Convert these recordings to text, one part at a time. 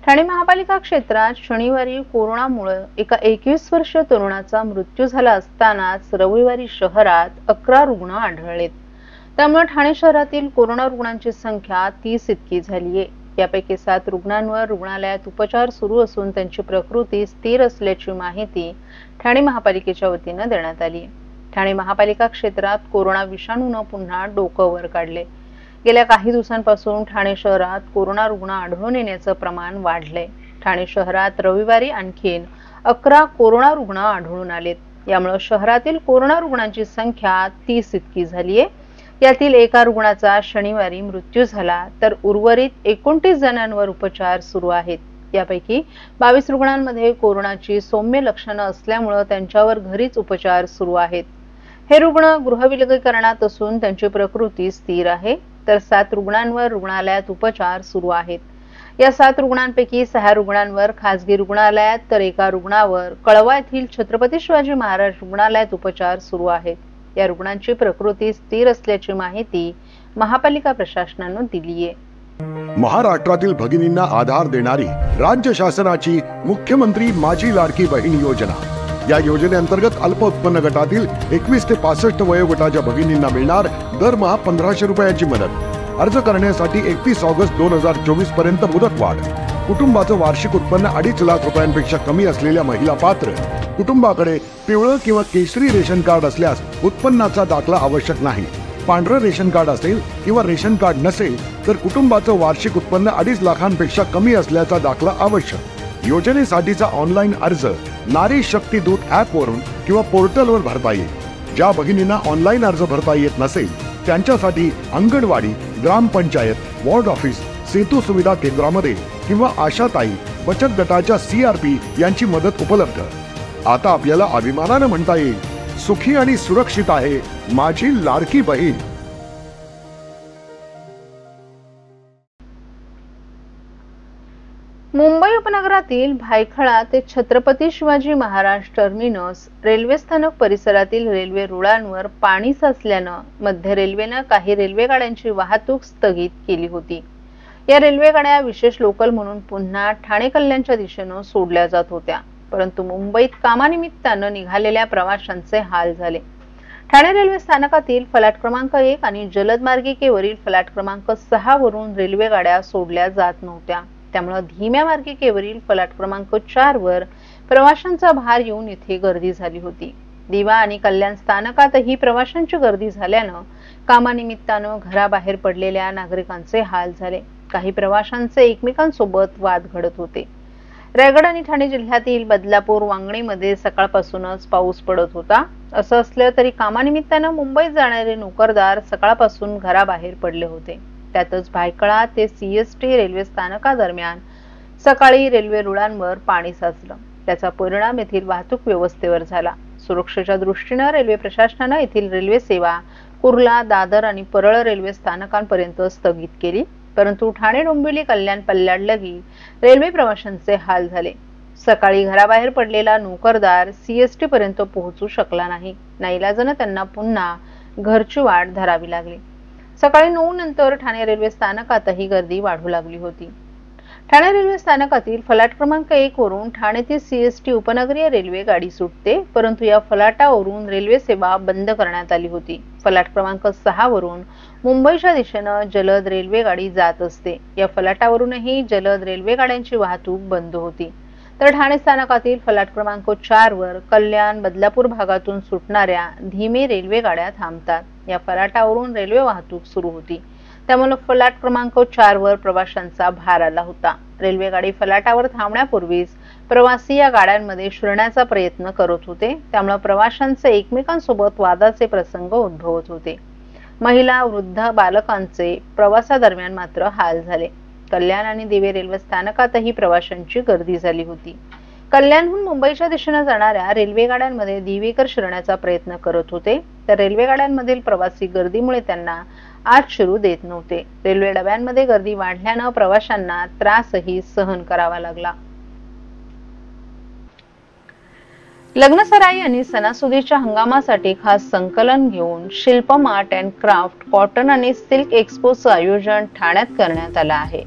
ठाणे महापालिका क्षेत्रात शनिवारी कोरोनामुळे एका 21 वर्षीय तरुणाचा मृत्यू झाला असतानाच रविवारी शहरात 11 रुग्ण आढळलेत। त्यामुळे ठाणे शहरातील कोरोना रुग्णांची संख्या 30 इतकी झाली आहे। यापैकी 7 रुग्णांवर रुग्णालयात उपचार सुरू असून त्यांची प्रकृती स्थिर असल्याची माहिती ठाणे महापालिकेच्या वतीने देण्यात आली आहे। ठाणे महापालिका क्षेत्रात कोरोना विषाणूने पुन्हा डोकं वर काढले। गेल्या काही दिवसांपासून ठाणे शहरात कोरोना रुग्ण आढळून येण्याचे प्रमाण वाढले। ठाणे शहरात रविवारी आणखीन 11 कोरोना रुग्ण आढळून आलेत। यामुळे शहरातील कोरोना रुग्णांची संख्या 30 इतकी झाली आहे। यातील एका रुग्णाचा शनिवारी मृत्यू झाला तर उर्वरित 29 जणांवर उपचार सुरू आहेत। यापैकी 22 रुग्णांमध्ये कोरोनाची सौम्य लक्षणे असल्यामुळे त्यांच्यावर घरीच उपचार सुरू आहेत। हे रुग्ण गृहविलगीकरणात असून त्यांची प्रकृती स्थिर आहे, तर 7 रुग्णांवर रुग्णालयात उपचार सुरू आहेत। या 7 रुग्णांपैकी 6 रुग्णांवर खासगी रुग्णालयात तर एका रुग्णावर कळवा येथील छत्रपती शिवाजी महाराज रुग्णालयात उपचार सुरू आहेत। या रुग्णांची प्रकृती स्थिर असल्याची माहिती महापालिका प्रशासनाने दिली आहे। महाराष्ट्रातील भगिनींना आधार देणारी राज्य शासनाची मुख्यमंत्री माझी लाडकी बहीण योजना। या योजनेअंतर्गत अल्प उत्पन्न गटातील 21 ते 65 वयोगटाच्या भगिनींना मिळणार दरमहा 1500 रुपयांची मदत। अर्ज करण्यासाठी 31 ऑगस्ट 2024 पर्यंत मुदतवाढ। कुटुंबाचं वार्षिक उत्पन्न 2.5 लाख रुपयांपेक्षा कमी असलेल्या महिला पात्र। कुटुंबाकडे पिवळं किंवा केशरी रेशन कार्ड असल्यास उत्पन्नाचा दाखला आवश्यक नाही। पांढरं रेशन कार्ड असेल किंवा रेशन कार्ड नसेल तर कुटुंबाचं वार्षिक उत्पन्न 2.5 लाखांपेक्षा कमी असल्याचा दाखला आवश्यक। योजनेसाठीचा ऑनलाईन अर्ज नारी शक्ती दूत ॲप वरून किंवा पोर्टलवर भरता येईल। ज्या भगिनींना ऑनलाईन अर्ज भरता येत नसेल त्यांच्यासाठी अंगणवाडी, ग्रामपंचायत, वॉर्ड ऑफिस, सेतू सुविधा केंद्रामध्ये किंवा आशाताई बचत गटाच्या CRP यांची मदत उपलब्ध। आता आपल्याला अभिमानाने म्हणता येईल, सुखी आणि सुरक्षित आहे माझी लाडकी बहीण। मुंबई उपनगरातील भायखळा ते छत्रपती शिवाजी महाराज टर्मिनस रेल्वे स्थानक परिसरातील रेल्वे रुळांवर पाणी साचल्याने मध्य रेल्वेने काही रेल्वे गाड्यांची वाहतूक स्थगित केली होती। या रेल्वे गाड्या विशेष लोकल म्हणून पुन्हा ठाणे कल्याणच्या दिशेने सोडल्या जात होत्या, परंतु मुंबईत कामानिमित्ताने निघालेल्या प्रवाशांचे हाल झाले। ठाणे रेल्वे स्थानकातील फलाट क्रमांक 1 आणि जलद मार्गिकेवरील फलाट क्रमांक 6 वरून रेल्वे गाड्या सोडल्या जात नव्हत्या। त्यामुळे धीम्या मार्गिकेवरील फलाट क्रमांक 4 वर प्रवाशांचा भार येऊन इथे गर्दी झाली होती। दिवा आणि कल्याण स्थानकातही प्रवाशांची गर्दी झाल्याने कामानिमित्ताने घराबाहेर पडलेल्या नागरिकांचे हाल झाले। काही प्रवाशांचे एकमेकांसोबत वाद घडत होते। रायगड आणि ठाणे जिल्ह्यातील बदलापूर, वांगणीमध्ये सकाळपासूनच पाऊस पडत होता। असं असलं तरी कामानिमित्ताने मुंबईत जाणारे नोकरदार सकाळपासून घराबाहेर पडले होते। त्यातच भायखळा ते CST रेल्वे स्थानकादरम्यान सकाळी रेल्वे रुळांवर पाणी साचलं। त्याचा परिणाम येथील वाहतूक व्यवस्थेवर झाला। सुरक्षेच्या दृष्टीने रेल्वे प्रशासनाने येथील रेल्वे सेवा कुर्ला, दादर आणि परळ रेल्वे स्थानकांपर्यंत स्थगित केली, परंतु ठाणे, डोंबिवली, कल्याण पल्ल्याडलगी रेल्वे प्रवाशांचे हाल झाले। सकाळी घराबाहेर पडलेला नोकरदार CST पर्यंत पोहोचू शकला नाही। नाईलाजाने त्यांना पुन्हा घरची वाट धरावी लागली। सकाळी 9 नंतर ठाणे रेल्वे स्थानकातही गर्दी वाढू लागली होती। ठाणे रेल्वे स्थानकातील फलाट क्रमांक 1 वरून ठाणे ते CST उपनगरीय रेल्वे गाडी सुटते, परंतु या फलाटावरून रेल्वे सेवा बंद करण्यात आली होती। फलाट क्रमांक 6 वरून मुंबईच्या दिशेने जलद रेल्वे गाडी जात असते। या फलाटावरूनही जलद रेल्वे गाड्यांची वाहतूक बंद होती। तर ठाणे स्थानकातील फलाट क्रमांक 4 वर कल्याण, बदलापूर भागातून सुटणाऱ्या धीमे रेल्वे गाड्या थांबतात। या फलाटावरून रेल्वे वाहतूक सुरू होती, त्यामुळे फलाट क्रमांक 4 वर प्रवाशांचा भार आला होता। रेल्वे गाडी फलाटावर थांबण्यापूर्वीच प्रवासी या गाड्यांमध्ये शिरण्याचा प्रयत्न करत होते, त्यामुळे प्रवाशांचे एकमेकांसोबत वादाचे प्रसंग उद्भवत होते। महिला, वृद्ध, बालकांचे प्रवासादरम्यान मात्र हाल झाले। कल्याण आणि दिवे रेल्वे स्थानकातही प्रवाशांची गर्दी झाली होती। कल्याणहून मुंबईच्या दिशेने जाणाऱ्या रेल्वे गाड्यांमध्ये दिवेकर शिरण्याचा प्रयत्न करत होते, तर रेल्वे गाड्यांमधील प्रवासी गर्दीमुळे त्यांना आत शिरू देत नव्हते। रेल्वे डब्यांमध्ये गर्दी वाढल्याने प्रवाशांना त्रासही सहन करावा लागला। लग्नसराई आणि सणासुदीच्या हंगामासाठी खास संकलन घेऊन शिल्पम आर्ट अँड क्राफ्ट कॉटन आणि सिल्क एक्स्पोचं आयोजन ठाण्यात करण्यात आलं आहे।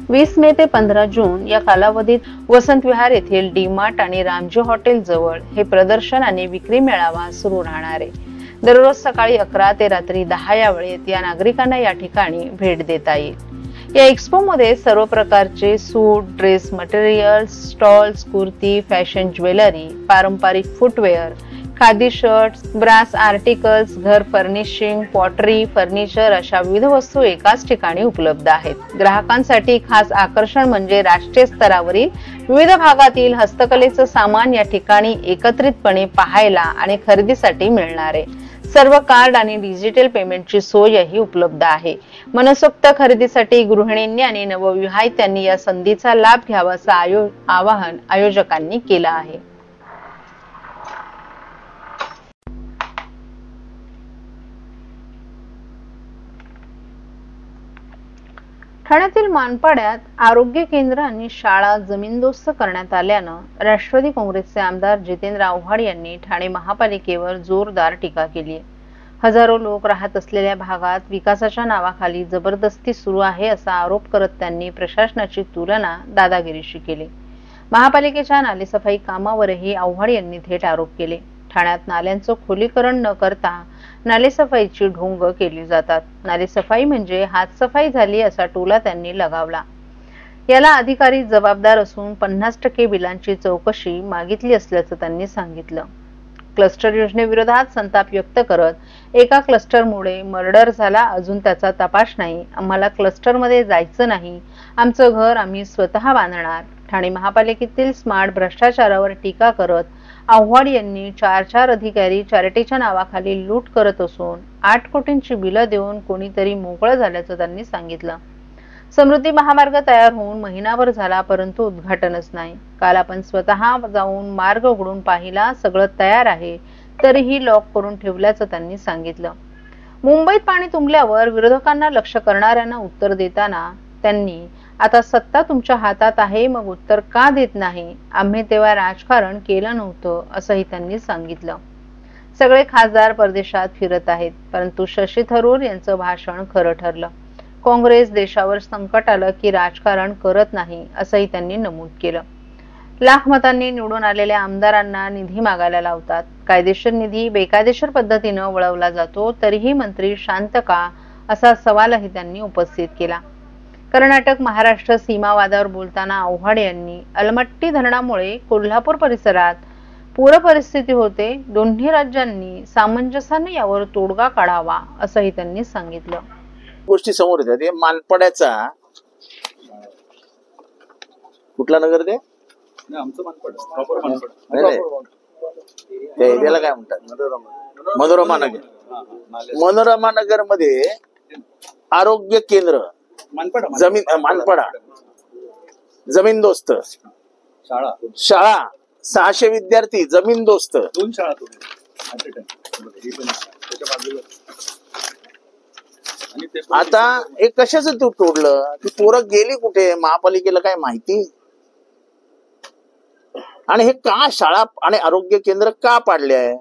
20 मे ते 15 जून या कालावधीत वसंत विहार येथील डी-मार्ट आणि रामजी हॉटेल जवळ हे प्रदर्शन आणि विक्री मेळावा सुरू राहणार आहे। दररोज सकाळी 11 ते रात्री 10 या वेळेत या नागरिकांना या ठिकाणी भेट देता येईल। या एक्स्पो मध्ये सर्व प्रकारचे suit, dress materials, stalls, kurti, fashion jewellery, पारंपरिक footwear, khadi shirts, brass articles, घर फर्निशिंग, पॉटरी, फर्निचर अशा विविध वस्तू एकाच ठिकाणी उपलब्ध आहेत। ग्राहकांसाठी खास आकर्षण म्हणजे राष्ट्रीय स्तरावरील विविध भागातील हस्तकलेचं सामान या ठिकाणी एकत्रितपणे पाहायला आणि खरेदीसाठी मिळणार आहे। सर्व कार्ड आणि डिजिटल पेमेंटची सोयही उपलब्ध आहे। मनसोक्त खरेदीसाठी गृहिणींनी आणि नवविवाहितांनी या संधीचा लाभ घ्यावा असं आवाहन आयोजकांनी केलं आहे। ठाण्यातील मानपाड्यात आरोग्य केंद्र आणि शाळा जमीनदोस्त करण्यात आल्यानं राष्ट्रवादी काँग्रेसचे आमदार जितेंद्र आव्हाड यांनी ठाणे महापालिकेवर जोरदार टीका केली आहे। हजारो लोक राहत असलेल्या भागात विकासाच्या नावाखाली जबरदस्ती सुरू आहे असा आरोप करत त्यांनी प्रशासनाची तुलना दादागिरीशी केली। महापालिकेच्या नालेसफाई कामावरही आव्हाड यांनी थेट आरोप केले। ठाण्यात नाल्यांचं खोलीकरण न करता नालेसफाईची ढोंग केली जातात। नालेसफाई म्हणजे हातसफाई झाली असा टोला त्यांनी लगावला। याला अधिकारी जबाबदार असून 50% बिलांची चौकशी मागितली असल्याचं त्यांनी सांगितलं। क्लस्टर योजनेविरोधात संताप व्यक्त करत एका क्लस्टरमुळे मर्डर झाला, अजून त्याचा तपास नाही, आम्हाला क्लस्टरमध्ये जायचं नाही, आमचं घर आम्ही स्वतः बांधणार। ठाणे महापालिकेतील स्मार्ट भ्रष्टाचारावर टीका करत आव्हाड यांनी 4 अधिकारी चॅरिटीच्या नावाखाली लूट करत असून 8 कोटींची बिलं देऊन कोणीतरी मोकळं झाल्याचं त्यांनी सांगितलं। समृद्धी महामार्ग तयार होऊन महिनाभर झाला परंतु उद्घाटनच नाही। काल आपण स्वतः जाऊन मार्ग उघडून पाहिला, सगळं तयार आहे, तरीही लॉक करून ठेवल्याचं त्यांनी सांगितलं। मुंबईत पाणी तुंबल्यावर विरोधकांना लक्ष्य करणाऱ्यांना उत्तर देताना त्यांनी आता सत्ता तुमच्या हातात आहे, मग उत्तर का देत नाही, आम्ही तेव्हा राजकारण केलं नव्हतं असंही त्यांनी सांगितलं। सगळे खासदार परदेशात फिरत आहेत, परंतु शशी थरूर यांचं भाषण खरं ठरलं। काँग्रेस देशावर संकट आलं की राजकारण करत नाही असंही त्यांनी नमूद केलं। लाख मतांनी निवडून आलेल्या आमदारांना निधी मागायला लावतात, कायदेशीर निधी बेकायदेशीर पद्धतीनं वळवला जातो, तरीही मंत्री शांत का असा सवालही त्यांनी उपस्थित केला। कर्नाटक महाराष्ट्र सीमावादावर बोलताना आव्हाड यांनी अलमट्टी धरणामुळे कोल्हापूर परिसरात पूर परिस्थिती होते, दोन्ही राज्यांनी सामंजस्याने यावर तोडगा काढावा असंही त्यांनी सांगितलं। गोष्टी समोर येतात। हे मानपाड्याचा कुठला नगर ते आमचं मानपाड प्रॉपर मानपाड त्या एरियाला काय म्हणतात? मनोरमा नगर। मनोरमा नगर मध्ये आरोग्य केंद्र, मानपाडा जमीनदोस्त, शाळा 600 विद्यार्थी जमीनदोस्त, 2 शाळा आता हे कशाच तू तोडलं? ती पोरं गेली कुठे? महापालिकेला काय माहिती? आणि हे का शाळा आणि आरोग्य केंद्र का पाडले आहे?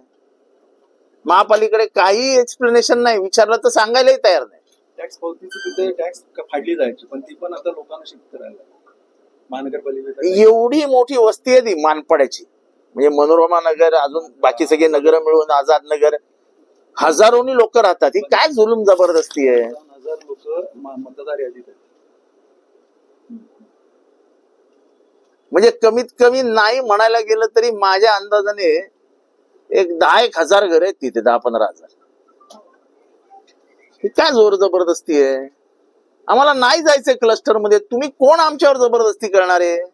महापालिकेकडे काही एक्सप्लेनेशन नाही, विचारलं तर सांगायलाही तयार नाही। टॅक्स पावतीचं तिथे टॅक्स फाडली जायची, पण ती पण आता लोकांना शिफ्ट करायला महानगरपालिकेत एवढी मोठी वस्ती आहे ती मानपाड्याची, म्हणजे मनोरमा नगर अजून बाकी सगळे नगर मिळून आझाद नगर, हजारोनी लोक राहतात। ही काय जुलूम जबरदस्ती आहे? 1000 लोक मतदार यादीत आहेत। म्हणजे कमीत कमी नाही म्हणायला गेलं तरी माझ्या अंदाजाने एक 10,000 घर आहेत तिथे, 10-15,000। ही काय जोर जबरदस्ती आहे? आम्हाला नाही जायचंय क्लस्टर मध्ये, तुम्ही कोण आमच्यावर जबरदस्ती करणार आहे?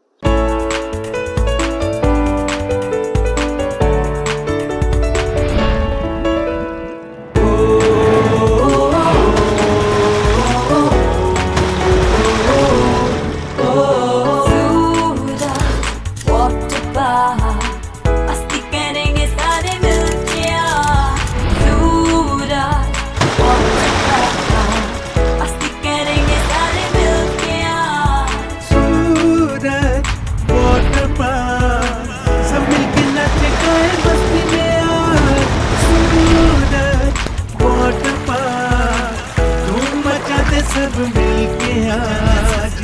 सब मिलके आज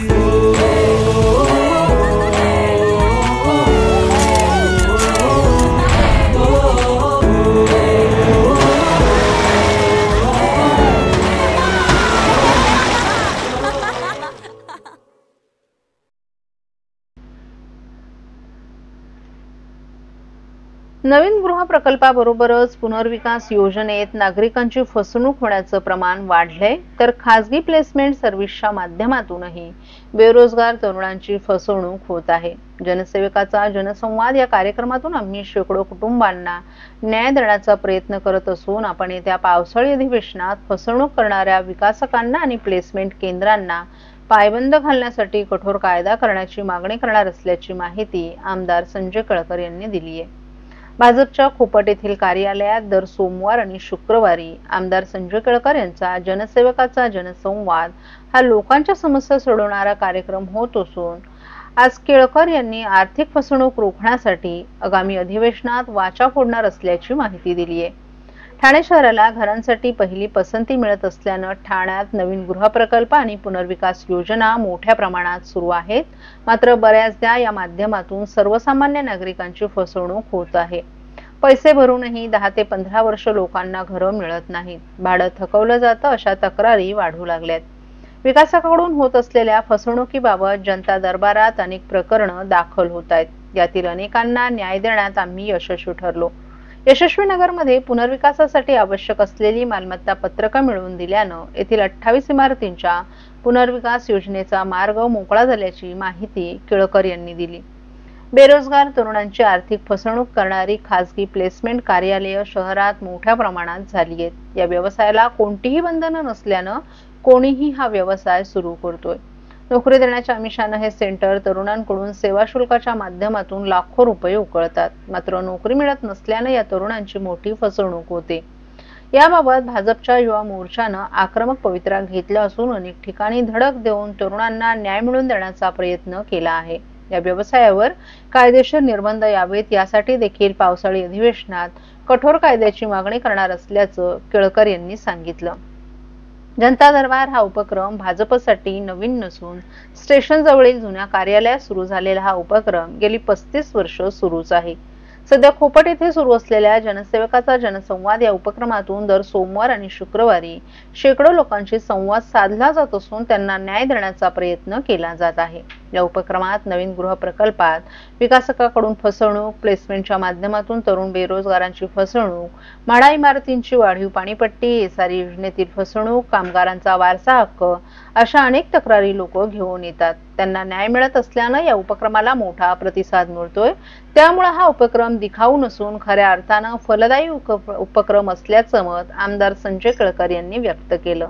नवीन गृह प्रकल्पाबरोबरच पुनर्विकास योजनेत नागरिकांची फसवणूक होण्याचं प्रमाण वाढलंय, तर खासगी प्लेसमेंट सर्व्हिसच्या माध्यमातूनही बेरोजगार तरुणांची फसवणूक होत आहे. जनसेवकाचा जनसंवाद या कार्यक्रमातून आम्ही शेकडो कुटुंबांना न्याय देण्याचा प्रयत्न करत असून आपण येत्या पावसाळी अधिवेशनात फसवणूक करणाऱ्या विकासकांना आणि प्लेसमेंट केंद्रांना पायबंद घालण्यासाठी कठोर कायदा करण्याची मागणी करणार असल्याची माहिती आमदार संजय केळकर यांनी दिली आहे. भाजपच्या खोपट येथील कार्यालयात दर सोमवार आणि शुक्रवारी आमदार संजय केळकर यांचा जनसेवकाचा जनसंवाद हा लोकांच्या समस्या सोडवणारा कार्यक्रम होत असून आज केळकर यांनी आर्थिक फसवणूक रोखण्यासाठी आगामी अधिवेशनात वाचा फोडणार असल्याची माहिती दिली आहे. ठाणे शहराला घरांसाठी पहिली पसंती मिळत असल्यानं ठाण्यात नवीन गृहप्रकल्प आणि पुनर्विकास योजना मोठ्या प्रमाणात सुरू आहेत. मात्र बऱ्याचदा या माध्यमातून सर्वसामान्य नागरिकांची फसवणूक होत आहे. पैसे भरूनही 10 ते 15 वर्ष लोकांना घरं मिळत नाहीत. भाडं थकवलं जातं अशा तक्रारी वाढू लागल्यात. विकासकाकडून होत असलेल्या फसवणुकीबाबत जनता दरबारात अनेक प्रकरणं दाखल होत आहेत. यातील अनेकांना न्याय देण्यात आम्ही यशस्वी ठरलो. यशस्वी नगरमध्ये पुनर्विकासासाठी आवश्यक असलेली मालमत्ता पत्रकं मिळवून दिल्यानं येथील 28 इमारतींच्या पुनर्विकास योजनेचा मार्ग मोकळा झाल्याची माहिती केळकर यांनी दिली. बेरोजगार तरुणांची आर्थिक फसवणूक करणारी खासगी प्लेसमेंट कार्यालय शहरात मोठ्या प्रमाणात झाली आहेत. या व्यवसायाला कोणतीही बंधनं नसल्यानं कोणीही हा व्यवसाय सुरू करतोय. नोकरी देण्याच्या आमिषानं हे सेंटर तरुणांकडून सेवा शुल्काच्या माध्यमातून लाखो रुपये उकळतात. मात्र नोकरी मिळत नसल्यानं या तरुणांची मोठी फसवणूक होते. याबाबत भाजपच्या युवा मोर्चानं आक्रमक पवित्रा घेतला असून अनेक ठिकाणी धडक देऊन तरुणांना न्याय मिळवून देण्याचा प्रयत्न केला आहे. या व्यवसायावर कायदेशीर निर्बंध यावेत यासाठी देखील पावसाळी अधिवेशनात कठोर कायद्याची मागणी करणार असल्याचं केळकर यांनी सांगितलं. जनता दरबार हा उपक्रम भाजपसाठी नवीन नसून स्टेशन जवळील जुन्या कार्यालयात सुरू झालेला हा उपक्रम गेली 35 वर्ष सुरूच आहे. सध्या खोपट येथे सुरू असलेल्या जनसेवकाचा जनसंवाद या उपक्रमातून दर सोमवार आणि शुक्रवारी शेकडो लोकांशी संवाद साधला जात असून त्यांना न्याय देण्याचा प्रयत्न केला जात आहे. या उपक्रमात नवीन गृह प्रकल्पात विकासकाकडून फसवणूक, प्लेसमेंटच्या माध्यमातून तरुण बेरोजगारांची फसवणूक, म्हाडा इमारतींची वाढीव पाणीपट्टी, एसआरई योजनेतील फसवणूक, कामगारांचा वारसा हक्क अशा अनेक तक्रारी लोक घेऊन येतात. त्यांना न्याय मिळत असल्यानं या उपक्रमाला मोठा प्रतिसाद मिळतोय. त्यामुळे हा उपक्रम दिखाऊ नसून खऱ्या अर्थानं फलदायी उपक्रम असल्याचं मत आमदार संजय केळकर यांनी व्यक्त केलं.